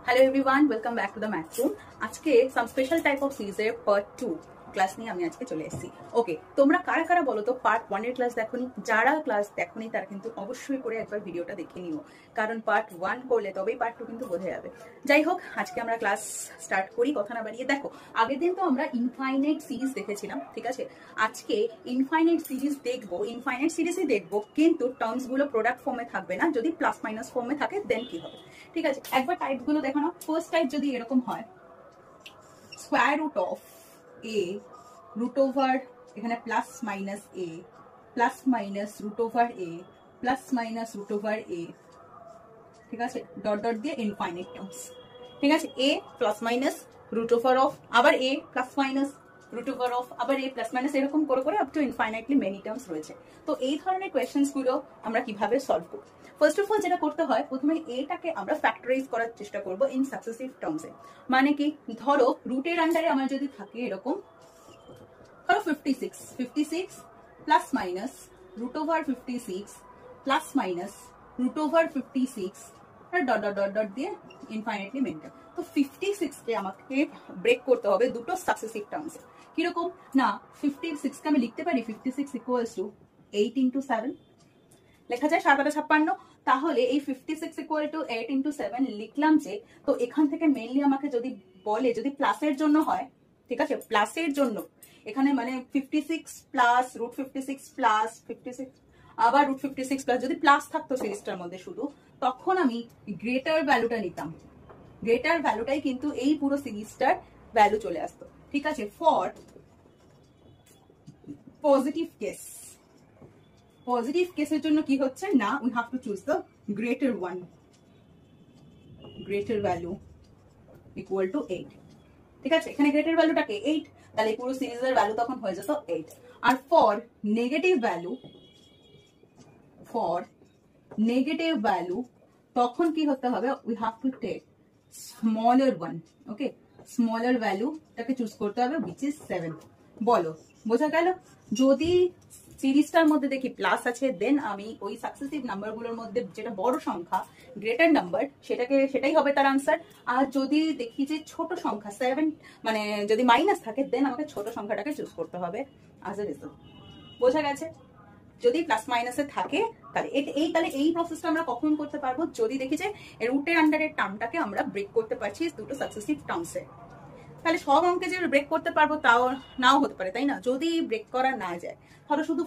Hello everyone, welcome back to the math room. আজকে some special type of series এর part 2 class নিয়ে আমি আজকে চলে এসেছি। ওকে, তোমরা কারা কারা বলো তো পার্ট 1 এর ক্লাস দেখোনি? যারা ক্লাস দেখোনি তারা কিন্তু অবশ্যই করে একবার ভিডিওটা দেখে নিও, কারণ পার্ট 1 করলে তবেই পার্ট 2 কিন্তু বোঝা যাবে। যাই হোক, আজকে আমরা ক্লাস স্টার্ট করি, কথা না বাড়িয়ে। দেখো, আগের দিন তো আমরা ইনফাইনাইট সিরিজ দেখেছিলাম, ঠিক আছে? আজকে ইনফাইনাইট সিরিজ দেখবো, ইনফাইনাইট সিরিজই দেখবো, কিন্তু টার্মস গুলো প্রোডাক্ট ফর্মে থাকবে না। যদি প্লাস মাইনাস ফর্মে থাকে দেন কি হবে, ঠিক আছে? একবার টাইপ গুলো দেখানো। ফার্স্ট টাইপ যদি এরকম হয়, square root of a root over এখানে plus minus a plus minus root over a plus minus root over a, ঠিক আছে? ডট ডট দিয়ে ইনফাইনাইট টার্মস, ঠিক আছে? a plus minus root over of আবার a plus minus root over of আবার a plus minus, এরকম করে করে up to infinitely many terms রয়েছে। তো এই ধরনের কোয়েশ্চেন্স গুলো আমরা কিভাবে সলভ করব? ফার্স্ট অফ অল যেটা করতে হয়, প্রথমে এটাকে আমরা ফ্যাক্টরাইজ করার চেষ্টা করব ইন সাকসেসিভ টার্মসে। মানে কি, ধরো রুটের আন্ডারে আমার যদি থাকে এরকম, ধরো 56 plus minus root over 56 plus minus root over 56 dot dot dot dot দিয়ে ইনফাইনাইটলি মেনটেন। তো 56 কে আমাকে ব্রেক করতে হবে দুটো সাকসেসিভ টার্মসে। কিরকম না, 56 কে আমি লিখতে পারি 56 ইকুয়ালস টু 8 ইন্টু 7, লেখা যায় 7 8 56। তাহলে এই 56 ইকুয়াল টু 8 ইন্টু 7 লিখলাম যে, তো এখান থেকে মেইনলি আমাকে যদি বলে, যদি প্লাসের জন্য হয়, ঠিক আছে? প্লাসের জন্য এখানে মানে 56 প্লাস রুট 56 প্লাস 56 আবার রুট 56 প্লাস, যদি প্লাস থাকতো সিরিজটার মধ্যে শুধু, তখন আমি গ্রেটার ভ্যালুটা নিতাম। গ্রেটার ভ্যালুটাই কিন্তু এই পুরো সিরিজটার ভ্যালু চলে আসতো, ঠিক আছে? ফর পজিটিভ কেস, পজিটিভ কেসের জন্য কি হচ্ছে না, we have to choose the greater one, greater value equal to 8, ঠিক আছে? এখানে গ্রেটার ভ্যালুটাকে 8, তাহলে পুরো সিরিজের ভ্যালু তখন হয়ে যেত 8। আর for negative value, for negative value তখন কি হতে হবে, we have to take smaller one. Okay, smaller ভ্যালুটাকে চুজ করতে হবে, which is 7। বলো, বোঝা গেল? যদি সিরিজটার মধ্যে দেখি প্লাস আছে, দেন আমি ওই সাকসেসিভ নাম্বার গুলোর মধ্যে যেটা বড় সংখ্যা, গ্রেটার নাম্বার, সেটাই হবে তার আনসার। আর যদি দেখি যে ছোট সংখ্যা 7, মানে যদি মাইনাস থাকে, দেন আমাকে ছোট সংখ্যাটাকে চুজ করতে হবে অ্যাজ এ রেজাল্ট। বোঝা গেছে? যদি প্লাস মাইনাসে থাকে, তাহলে এই প্রসেসটা আমরা কখন করতে পারবো, যদি দেখি যে রুটের আন্ডারের টার্মটাকে আমরা ব্রেক করতে পারছি দুটো সাকসেসিভ টার্মসে। তাহলে সব অঙ্কে যে ব্রেক করতে পারবো তাও নাও হতে পারে, তাই না? যদি ব্রেক করা না যায়, ধরো শুধু